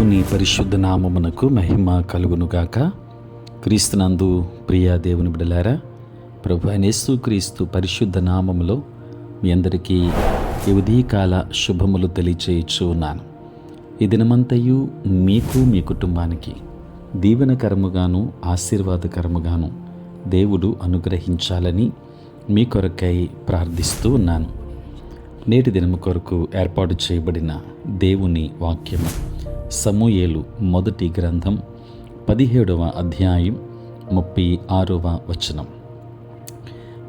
దేవుని పరిశుద్ధ నామమునకు మహిమ కలుగునుగాక. క్రీస్తునందు ప్రియ దేవుని బిడ్డలారా, ప్రభు అయిన యేసుక్రీస్తు పరిశుద్ధ నామములో మీ అందరికీ ఈ ఉదయకాల శుభములు తెలియచేయచ్చు ఉన్నాను. ఈ దినమంతయు మీకు మీ కుటుంబానికి దీవెనకరముగాను ఆశీర్వాదకరముగాను దేవుడు అనుగ్రహించాలని మీ కొరకై ప్రార్థిస్తూ ఉన్నాను. నేటి దినము కొరకు ఏర్పాటు చేయబడిన దేవుని వాక్యము సమూయేలు మొదటి గ్రంథం 17వ అధ్యాయం 36వ వచనం.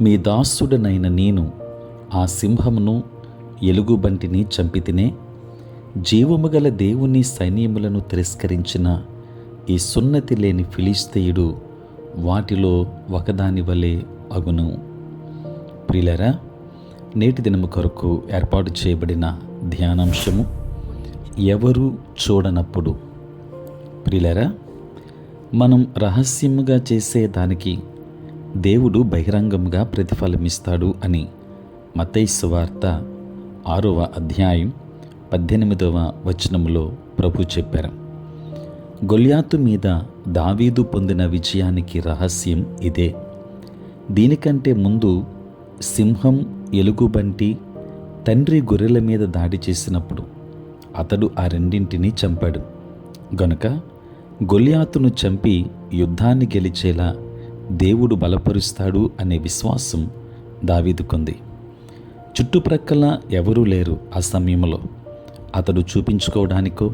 మీ దాసుడనైన నేను ఆ సింహమును ఎలుగుబంటిని చంపితినే, జీవము గల దేవుని సైన్యములను తిరస్కరించిన ఈ సున్నతి లేని ఫిలిష్తీయుడు వాటిలో ఒకదాని వలె అగును. ప్రియులారా, నేటి దినము కొరకు ఏర్పాటు చేయబడిన ధ్యానాంశము ఎవరు చూడనప్పుడు. ప్రియులారా, మనం రహస్యముగా చేసే దానికి దేవుడు బహిరంగంగా ప్రతిఫలమిస్తాడు అని మత్తయి సువార్త 6వ అధ్యాయం 18వ వచనములో ప్రభు చెప్పారు. గొల్యాతు మీద దావీదు పొందిన విజయానికి రహస్యం ఇదే. దీనికంటే ముందు సింహం, ఎలుగుబంటి తండ్రి గొర్రెల మీద దాడి చేసినప్పుడు అతడు ఆ రెండింటినీ చంపాడు గనుక గొల్యాతును చంపి యుద్ధాన్ని గెలిచేలా దేవుడు బలపరుస్తాడు అనే విశ్వాసం దావీదుకుంది. చుట్టుప్రక్కల ఎవరూ లేరు. ఆ సమయంలో అతడు చూపించుకోవడానికో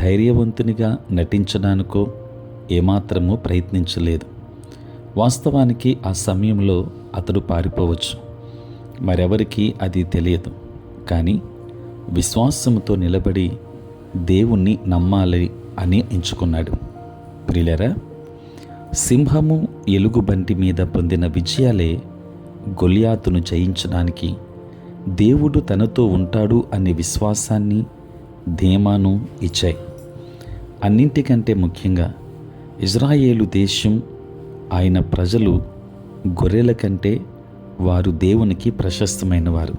ధైర్యవంతునిగా నటించడానికో ఏమాత్రమూ ప్రయత్నించలేదు. వాస్తవానికి ఆ సమయంలో అతడు పారిపోవచ్చు, మరెవరికి అది తెలియదు. కానీ విశ్వాసముతో నిలబడి దేవుణ్ణి నమ్మాలి అని ఎంచుకున్నాడు. ప్రియులారా, సింహము, ఎలుగుబంటి మీద పొందిన విజయాలే గొల్యాతును జయించడానికి దేవుడు తనతో ఉంటాడు అనే విశ్వాసాన్ని, ధీమాను ఇచ్చాయి. అన్నింటికంటే ముఖ్యంగా ఇజ్రాయేలు దేశం, ఆయన ప్రజలు గొర్రెల కంటే వారు దేవునికి ప్రశస్తమైన వారు.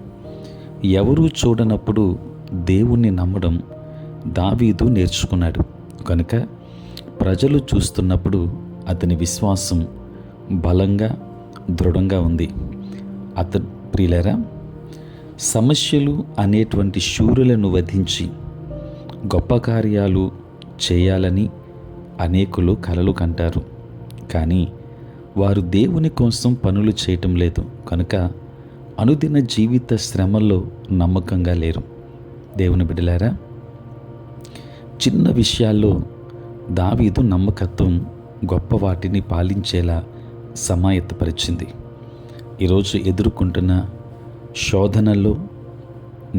ఎవరూ చూడనప్పుడు దేవుణ్ణి నమ్మడం దావీదు నేర్చుకున్నాడు కనుక ప్రజలు చూస్తున్నప్పుడు అతని విశ్వాసం బలంగా, దృఢంగా ఉంది. ప్రియులారా, సమస్యలు అనేటువంటి శూరులను వధించి గొప్ప కార్యాలు చేయాలని అనేకులు కలలు కంటారు. కానీ వారు దేవుని కోసం పనులు చేయటం లేదు కనుక అనుదిన జీవిత శ్రమల్లో నమ్మకంగా లేరు. దేవుని బిడ్డలారా, చిన్న విషయాల్లో దావీదు నమ్మకత్వం గొప్ప వాటిని పాలించేలా సమాయత్తపరిచింది. ఈరోజు ఎదుర్కొంటున్న శోధనల్లో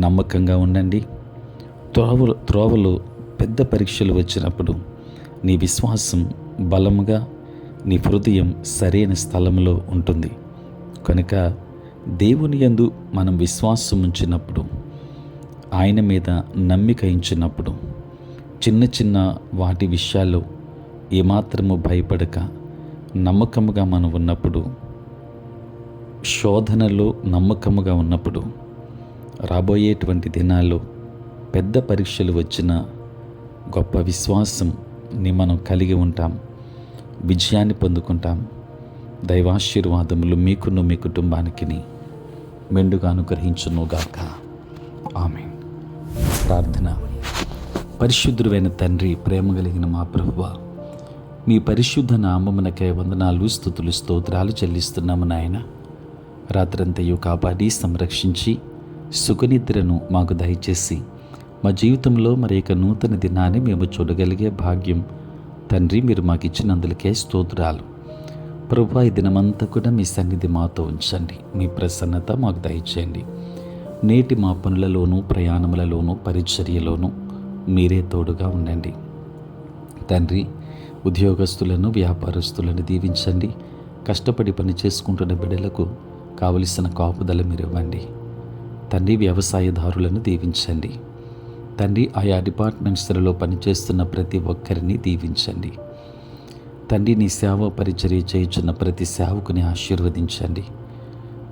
నమ్మకంగా ఉండండి. త్రోవలో పెద్ద పరీక్షలు వచ్చినప్పుడు నీ విశ్వాసం బలముగా, నీ హృదయం సరైన స్థలంలో ఉంటుంది. కనుక దేవుని యందు మనం విశ్వాసం ఉంచినప్పుడు, ఆయన మీద నమ్మిక ఉంచినప్పుడు, చిన్న చిన్న వాటి విషయాల్లో ఏమాత్రము భయపడక నమ్మకముగా మనం ఉన్నప్పుడు, శోధనలో నమ్మకముగా ఉన్నప్పుడు, రాబోయేటువంటి దినాల్లో పెద్ద పరీక్షలు వచ్చిన గొప్ప విశ్వాసంని మనం కలిగి ఉంటాం, విజయాన్ని పొందుకుంటాం. దైవాశీర్వాదములు మీకును మీ కుటుంబానికి మెండుగా అనుగ్రహించునుగాక. ఆమేన్. ప్రార్థన. పరిశుద్ధుడైన తండ్రి, ప్రేమ కలిగిన మా ప్రభువా, మీ పరిశుద్ధ నామమునకై వందనాలు, స్తుతులు, స్తోత్రాలు చెల్లిస్తున్నాము నాయన. రాత్రంతయు కాపాడి సంరక్షించి సుఖనిద్రను మాకు దయచేసి మా జీవితంలో మరి యొక్క నూతన దినాన్ని మేము చూడగలిగే భాగ్యం తండ్రి మీరు మాకు ఇచ్చినందులకే స్తోత్రాలు. ప్రభువా, ఈ దినమంతా కూడా మీ సన్నిధి మాతో ఉంచండి. మీ ప్రసన్నత మాకు దయచేయండి. నేటి మా పనులలోనూ, ప్రయాణములలోనూ, పరిచర్యలోనూ మీరే తోడుగా ఉండండి తండ్రి. ఉద్యోగస్తులను, వ్యాపారస్తులను దీవించండి. కష్టపడి పని చేసుకుంటున్న బిడ్డలకు కావలసిన కాపుదల మీరు ఇవ్వండి తండ్రి. వ్యవసాయదారులను దీవించండి తండ్రి. ఆయా డిపార్ట్మెంట్స్లలో పనిచేస్తున్న ప్రతి ఒక్కరిని దీవించండి తండ్రి. నీ సేవ పరిచర్య చేయుచున్న ప్రతి సేవకుని ఆశీర్వదించండి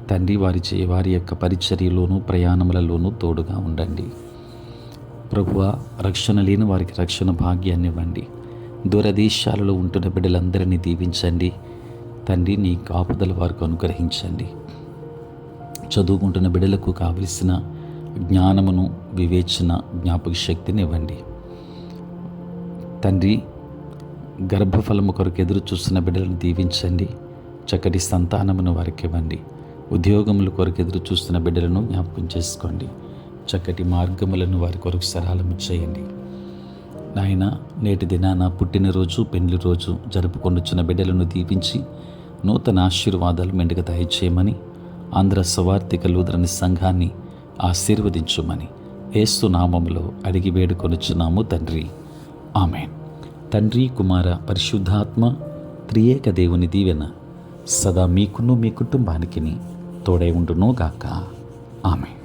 తండ్రి. వారి యొక్క పరిచర్యలోనూ, ప్రయాణములలోనూ తోడుగా ఉండండి ప్రభువా, రక్షణ లేని వారికి రక్షణ భాగ్యాన్ని ఇవ్వండి. దూరదేశాలలో ఉంటున్న బిడ్డలందరినీ దీవించండి తండ్రి. నీ కాపుదల వారికి అనుగ్రహించండి. చదువుకుంటున్న బిడ్డలకు కావలసిన జ్ఞానమును, వివేచన, జ్ఞాపక శక్తిని ఇవ్వండి తండ్రి. గర్భఫలము కొరకు ఎదురు చూస్తున్న బిడ్డలను దీవించండి. చక్కటి సంతానమును వారికి ఇవ్వండి. ఉద్యోగముల కొరకు ఎదురు చూస్తున్న బిడ్డలను జ్ఞాపకం చేసుకోండి. చక్కటి మార్గములను వారి కొరకు సరళము చేయండి నాయన. నేటి దినాన పుట్టినరోజు, పెళ్లి రోజు జరుపుకొనుచున్న బిడ్డలను దీవించి నూతన ఆశీర్వాదాలు మెండుగా దయచేయమని, ఆంధ్ర సువార్తిక లూథరన్ సంఘాన్ని ఆశీర్వదించుమని యేసు నామములో అడిగి వేడుకొనుచున్నాము తండ్రి. ఆమేన్. తండ్రి, కుమార, పరిశుద్ధాత్మ త్రియేక దేవుని దీవెన సదా మీకును మీ కుటుంబానికి తోడై ఉండును గాక. ఆమేన్.